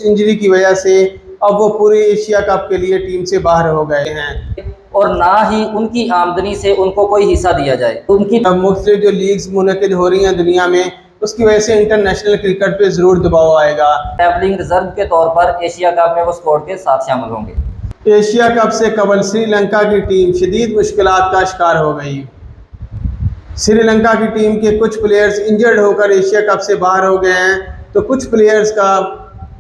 Injury की वजह से अब वो पूरे एशिया कप के लिए टीम से बाहर हो गए हैं और ना ही उनकी आमदनी से उनको कोई हिस्सा दिया जाए। उनकी मुख्तलिफ जो लीग्स मुनक़िद हो रही हैं दुनिया में, उसकी वजह से इंटरनेशनल क्रिकेट पे ज़रूर दबाव आएगा। ट्रैवलिंग रिजर्व के तौर पर एशिया कप में वो स्क्वाड के साथ शामिल होंगे। एशिया कप से कबल श्रीलंका की टीम शदीद मुश्किलात का शिकार हो गई। श्रीलंका की टीम के कुछ प्लेयर्स इंजर्ड होकर एशिया कप से बाहर हो गए हैं, तो कुछ प्लेयर्स का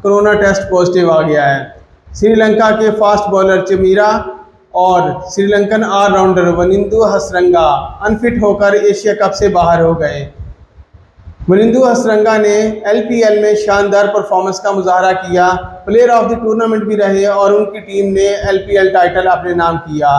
कोरोना टेस्ट पॉजिटिव आ गया है। श्रीलंका के फास्ट बॉलर चमीरा और श्रीलंकन ऑलराउंडर वनिंदु हसरंगा अनफिट होकर एशिया कप से बाहर हो गए। वनिंदु हसरंगा ने LPL में शानदार परफॉर्मेंस का मुजाहरा किया, प्लेयर ऑफ द टूर्नामेंट भी रहे और उनकी टीम ने LPL टाइटल अपने नाम किया,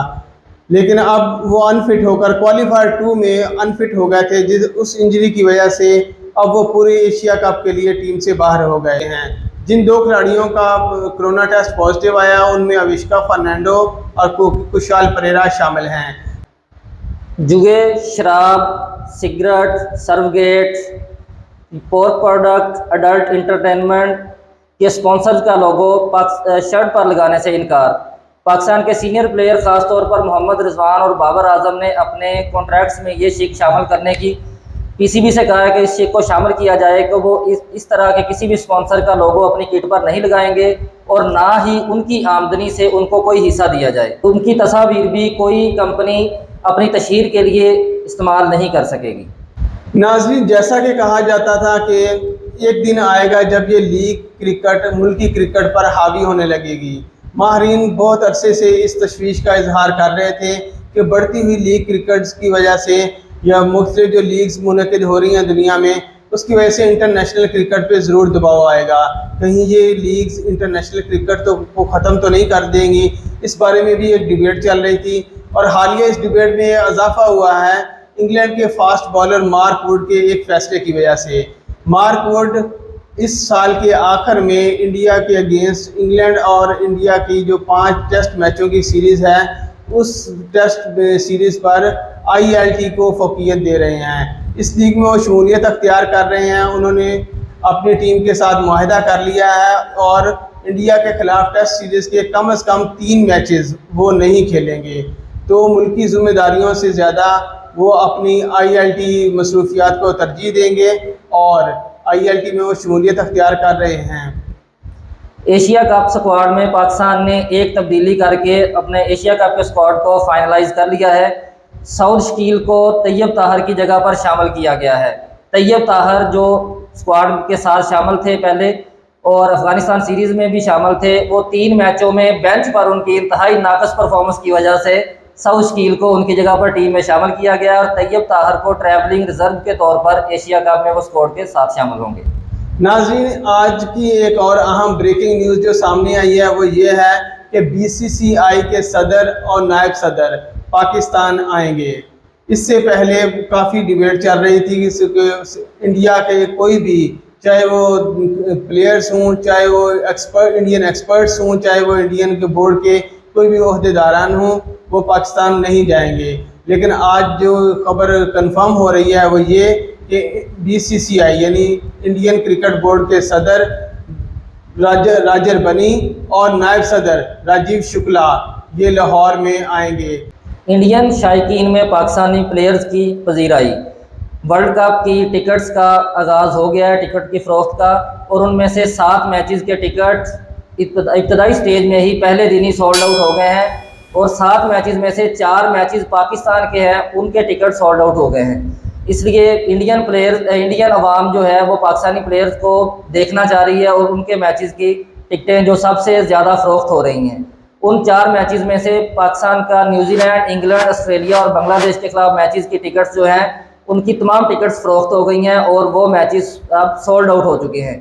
लेकिन अब वो अनफिट होकर क्वालीफायर 2 में अनफिट हो गए थे। उस इंजरी की वजह से अब वो पूरे एशिया कप के लिए टीम से बाहर हो गए हैं। जिन 2 खिलाड़ियों का कोरोना टेस्ट पॉजिटिव आया उनमें अविष्का फर्नांडो और कुशाल परेरा शामिल हैं। जुए, शराब, cigarette, surrogate, pork product, adult entertainment के स्पॉन्सर्स का लोगो शर्ट पर लगाने से इनकार। पाकिस्तान के सीनियर प्लेयर खासतौर पर मोहम्मद रिजवान और बाबर आजम ने अपने कॉन्ट्रैक्ट्स में ये शिक शामिल करने की PCB से कहा है कि इस शिक को शामिल किया जाए कि वो इस तरह के किसी भी स्पॉन्सर का लोगो अपनी किट पर नहीं लगाएंगे और ना ही उनकी आमदनी से उनको कोई हिस्सा दिया जाए। उनकी तस्वीर भी कोई कंपनी अपनी तशहीर के लिए इस्तेमाल नहीं कर सकेगी। नाज़रीन, जैसा कि कहा जाता था कि एक दिन आएगा जब ये लीग क्रिकेट मुल्की क्रिकेट पर हावी होने लगेगी। माहरीन बहुत अरसे से इस तशवीश का इजहार कर रहे थे कि बढ़ती हुई लीग क्रिकेट की वजह से या मुख्तलिफ जो लीग्स मुनक़िद हो रही हैं दुनिया में, उसकी वजह से इंटरनेशनल क्रिकेट पे ज़रूर दबाव आएगा। कहीं ये लीग्स इंटरनेशनल क्रिकेट को ख़त्म तो नहीं कर देंगी। इस बारे में भी एक डिबेट चल रही थी और हालिया इस डिबेट में इजाफा हुआ है इंग्लैंड के फास्ट बॉलर मार्क वुड के एक फ़ैसले की वजह से। मार्क वुड इस साल के आखिर में इंडिया के अगेंस्ट इंग्लैंड और इंडिया की जो 5 टेस्ट मैचों की सीरीज़ है, उस टेस्ट सीरीज़ पर ILT को फ़ौक़ियत दे रहे हैं। इस लीग में वो शमूलियत अख्तियार कर रहे हैं। उन्होंने अपनी टीम के साथ मुआहदा कर लिया है और इंडिया के ख़िलाफ़ टेस्ट सीरीज़ के कम से कम 3 मैचेस वो नहीं खेलेंगे। तो मुल्की ज़िम्मेदारियों से ज़्यादा वो अपनी ILT मसरूफियात को तरजीह देंगे और ILT में वो शमूलियत अख्तियार कर रहे हैं। एशिया कप स्क्वाड में पाकिस्तान ने एक तब्दीली करके अपने एशिया कप के स्क्वाड को फाइनलाइज कर लिया है। साउथ शकील को तैयब ताहर की जगह पर शामिल किया गया है। तैयब ताहर जो स्क्वाड के साथ शामिल थे पहले और अफगानिस्तान सीरीज़ में भी शामिल थे, वो 3 मैचों में बेंच पर उनकी इंतहाई नाकस परफॉर्मेंस की वजह से साउथ शकील को उनकी जगह पर टीम में शामिल किया गया और तैयब ताहर को ट्रैवलिंग रिजर्व के तौर पर एशिया कप में वो स्क्वाड के साथ शामिल होंगे। नाज़रीन, आज की एक और अहम ब्रेकिंग न्यूज़ जो सामने आई है वो ये है कि BCCI के सदर और नायब सदर पाकिस्तान आएंगे। इससे पहले काफ़ी डिबेट चल रही थी कि इंडिया के कोई भी, चाहे वो प्लेयर्स हों, चाहे वो इंडियन एक्सपर्ट्स हों, चाहे वो इंडियन के बोर्ड के कोई भी ओहदेदारान हों, वो पाकिस्तान नहीं जाएंगे। लेकिन आज जो खबर कंफर्म हो रही है वो ये कि BCCI यानी इंडियन क्रिकेट बोर्ड के सदर राजर बनी और नायब सदर राजीव शुक्ला ये लाहौर में आएंगे। इंडियन शायकीन में पाकिस्तानी प्लेयर्स की पजीराई। वर्ल्ड कप की टिकट्स का आगाज़ हो गया है, टिकट की फ़रोख्त का, और उनमें से 7 मैचेस के टिकट्स इब्तदाई स्टेज में ही पहले दिन ही सोल्ड आउट हो गए हैं और 7 मैचेस में से 4 मैचेस पाकिस्तान के हैं, उनके टिकट सोल्ड आउट हो गए हैं। इसलिए इंडियन अवाम जो है वो पाकिस्तानी प्लेयर्स को देखना चाह रही है और उनके मैचेस की टिकटें जो सबसे ज़्यादा फ़रोख्त हो रही हैं। उन 4 मैचेस में से पाकिस्तान का न्यूजीलैंड, इंग्लैंड, ऑस्ट्रेलिया और बांग्लादेश के खिलाफ मैचेस की टिकट्स जो हैं उनकी तमाम टिकट्स फ़रोख्त हो गई हैं और वो मैचेस अब सोल्ड आउट हो चुके हैं।